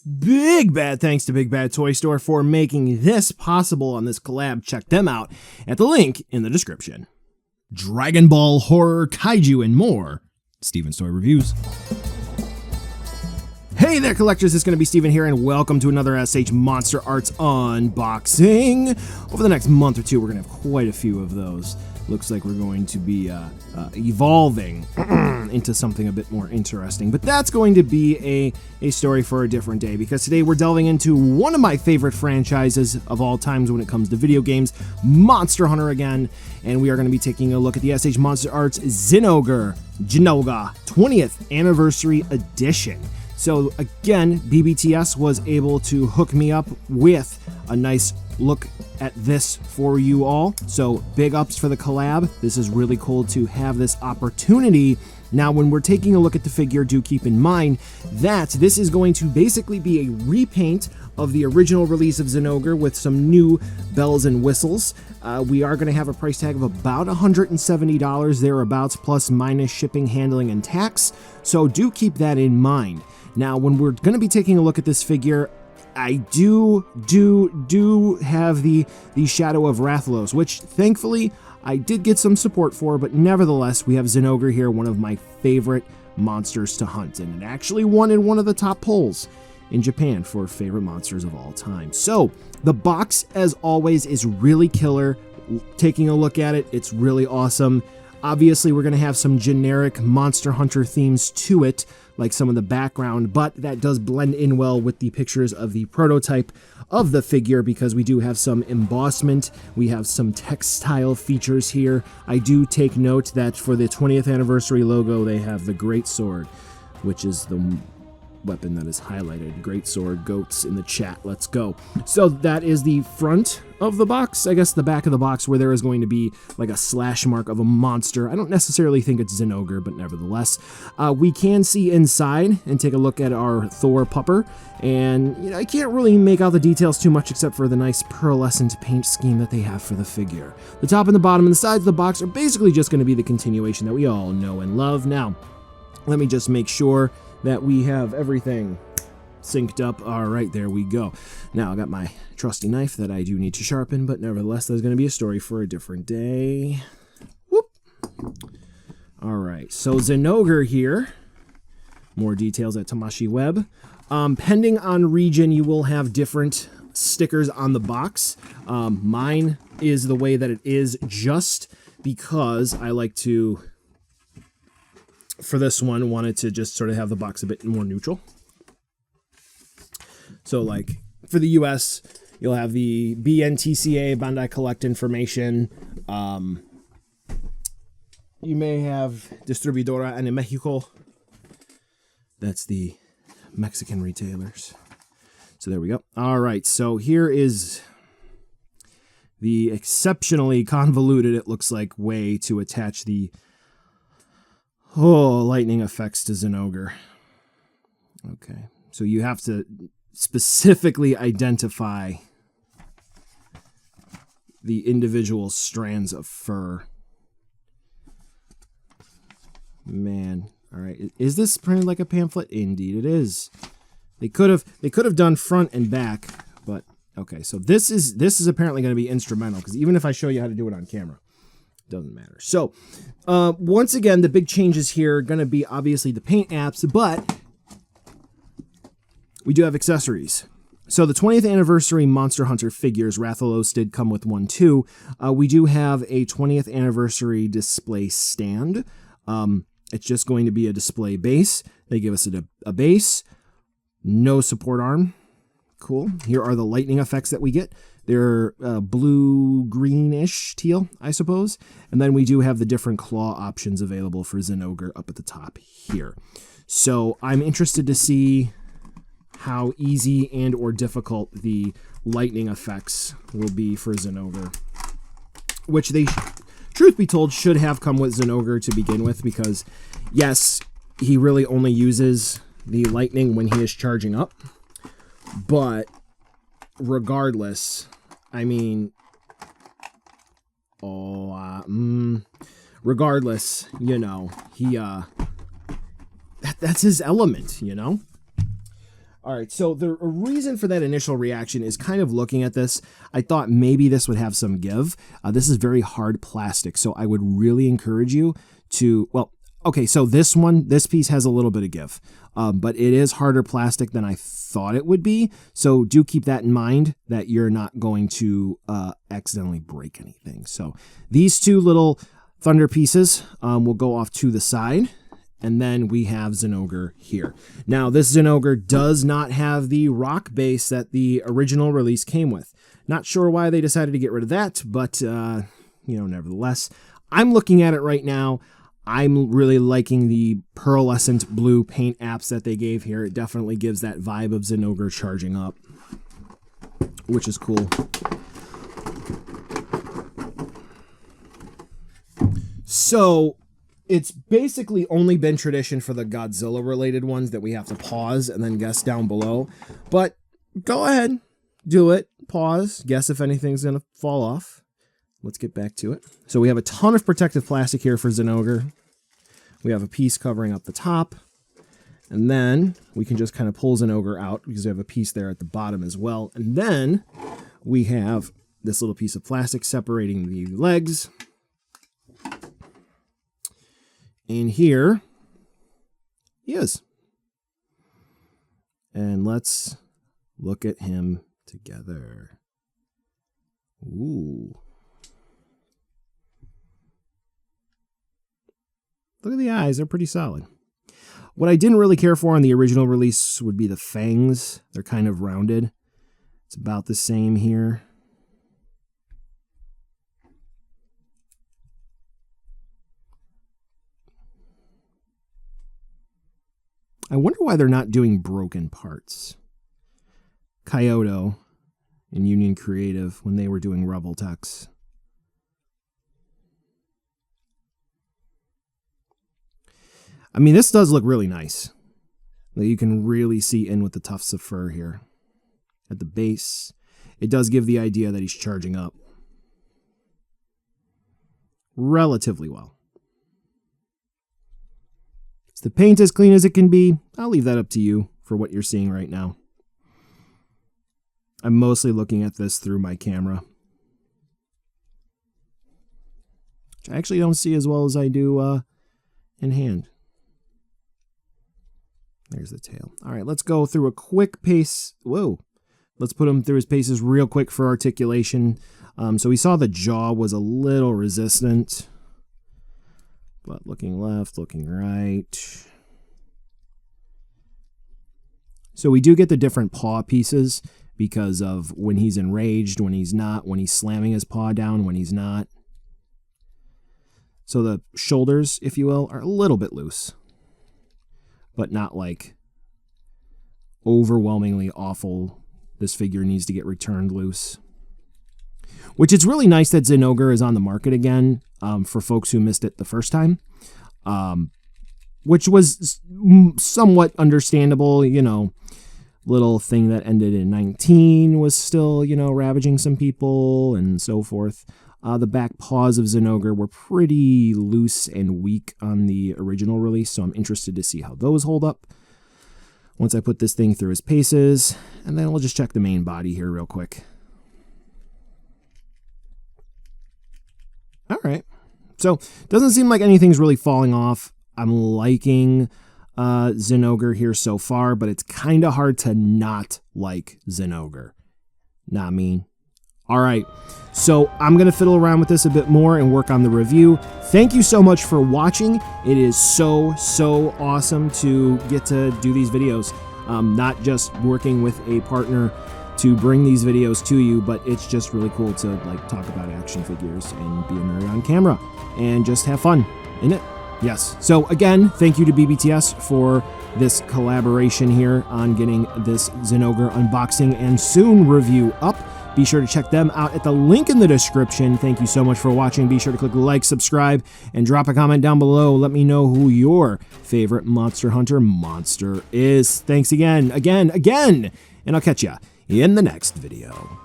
Big bad thanks to BigBadToyStore for making this possible on this collab. Check them out at the link in the description. Dragon Ball, horror, kaiju, and more. Steven's Toy Reviews. Hey there, collectors, it's going to be Steven here, and welcome to another SH MonsterArts unboxing. Over the next month or two, we're going to have quite a few of those. Looks like we're going to be evolving into something a bit more interesting. But that's going to be a story for a different day, because today we're delving into one of my favorite franchises of all times when it comes to video games, Monster Hunter again. And we are going to be taking a look at the SH MonsterArts Zinogre 20th Anniversary Edition. So again, BBTS was able to hook me up with a nice look at this for you all. So big ups for the collab. This is really cool to have this opportunity. Now, when we're taking a look at the figure, do keep in mind that this is going to basically be a repaint of the original release of Zinogre with some new bells and whistles. We are going to have a price tag of about $170 thereabouts, plus minus shipping, handling, and tax. So do keep that in mind. Now, when we're going to be taking a look at this figure, I do have the Shadow of Rathalos, which thankfully I did get some support for, but nevertheless, we have Zinogre here, one of my favorite monsters to hunt, and it actually won in one of the top polls in Japan for favorite monsters of all time. So the box, as always, is really killer. Taking a look at it, it's really awesome. Obviously, we're going to have some generic Monster Hunter themes to it, like some of the background, but that does blend in well with the pictures of the prototype of the figure, because we do have some embossment, we have some textile features here. I do take note that for the 20th anniversary logo, they have the Great Sword, which is the weapon that is highlighted. Great Sword, goats in the chat, let's go. So that is the front of the box. I guess the back of the box, where there is going to be like a slash mark of a monster. I don't necessarily think it's Zinogre, but nevertheless. We can see inside and take a look at our Thor pupper, and I can't really make out the details too much except for the nice pearlescent paint scheme that they have for the figure. The top and the bottom and the sides of the box are basically just going to be the continuation that we all know and love. Now, let me just make sure that we have everything synced up. All right, there we go. Now I got my trusty knife that I do need to sharpen, but nevertheless, there's going to be a story for a different day. Whoop. All right, so Zinogre here. More details at Tamashi Web. Pending on region, you will have different stickers on the box. Mine is the way that it is just because I like to, for this one, wanted to just sort of have the box a bit more neutral. So like for the US, you'll have the BNTCA, Bandai Collect information. You may have Distribuidora en Mexico. That's the Mexican retailers. So there we go. All right, so here is the exceptionally convoluted, it looks like, way to attach the lightning effects to Zinogre. Okay, so you have to specifically identify the individual strands of fur. Man, all right. Is this printed like a pamphlet? Indeed it is. They could have done front and back, but okay. So this is apparently going to be instrumental, because even if I show you how to do it on camera, doesn't matter. So once again, the big changes here are going to be obviously the paint apps, but we do have accessories. So the 20th anniversary Monster Hunter figures, Rathalos did come with one too. We do have a 20th anniversary display stand. It's just going to be a display base. They give us a base, no support arm. Cool. Here are the lightning effects that we get. They're blue, greenish, teal, I suppose. And then we do have the different claw options available for Zinogre up at the top here. So I'm interested to see how easy and or difficult the lightning effects will be for Zinogre, which they, truth be told, should have come with Zinogre to begin with, because yes, he really only uses the lightning when he is charging up, but regardless, I mean, regardless, you know, he that's his element, you know. All right, so the reason for that initial reaction is kind of looking at this. I thought maybe this would have some give. This is very hard plastic, so I would really encourage you to, well, okay, so this piece has a little bit of give, but it is harder plastic than I thought it would be. So do keep that in mind, that you're not going to accidentally break anything. So these two little thunder pieces will go off to the side. And then we have Zinogre here. Now, this Zinogre does not have the rock base that the original release came with. Not sure why they decided to get rid of that, but, you know, nevertheless, I'm looking at it right now. I'm really liking the pearlescent blue paint apps that they gave here. It definitely gives that vibe of Zinogre charging up, which is cool. So it's basically only been tradition for the Godzilla-related ones that we have to pause and then guess down below. But go ahead, do it, pause, guess if anything's going to fall off. Let's get back to it. So we have a ton of protective plastic here for Zinogre. We have a piece covering up the top. And then we can just kind of pull Zinogre out because we have a piece there at the bottom as well. And then we have this little piece of plastic separating the legs. And here he is. And let's look at him together. Ooh. Look at the eyes, they're pretty solid. What I didn't really care for on the original release would be the fangs. They're kind of rounded. It's about the same here. I wonder why they're not doing broken parts. Kyoto and Union Creative when they were doing Rebel Techs. I mean, this does look really nice. You can really see in with the tufts of fur here. At the base, it does give the idea that he's charging up relatively well. Is the paint as clean as it can be? I'll leave that up to you for what you're seeing right now. I'm mostly looking at this through my camera, which I actually don't see as well as I do in hand. There's the tail. All right, let's go through a quick pace. Whoa. Let's put him through his paces real quick for articulation. So we saw the jaw was a little resistant. But looking left, looking right. So we do get the different paw pieces because of when he's enraged, when he's not, when he's slamming his paw down, when he's not. So the shoulders, if you will, are a little bit loose, but not like overwhelmingly awful. This figure needs to get returned loose. Which it's really nice that Zinogre is on the market again for folks who missed it the first time. Which was somewhat understandable, you know. Little thing that ended in 19 was still, you know, ravaging some people and so forth. The back paws of Zinogre were pretty loose and weak on the original release, so I'm interested to see how those hold up once I put this thing through his paces. And then we'll just check the main body here real quick. All right. So, doesn't seem like anything's really falling off. I'm liking Zinogre here so far, but it's kind of hard to not like Zinogre. Not me. All right, so I'm going to fiddle around with this a bit more and work on the review. Thank you so much for watching. It is so awesome to get to do these videos. Not just working with a partner to bring these videos to you, but it's just really cool to like talk about action figures and be a nerd on camera and just have fun, isn't it? Yes. So again, thank you to BBTS for this collaboration here on getting this Zinogre unboxing and soon review up. Be sure to check them out at the link in the description. Thank you so much for watching. Be sure to click like, subscribe, and drop a comment down below. Let me know who your favorite Monster Hunter monster is. Thanks again, and I'll catch ya in the next video.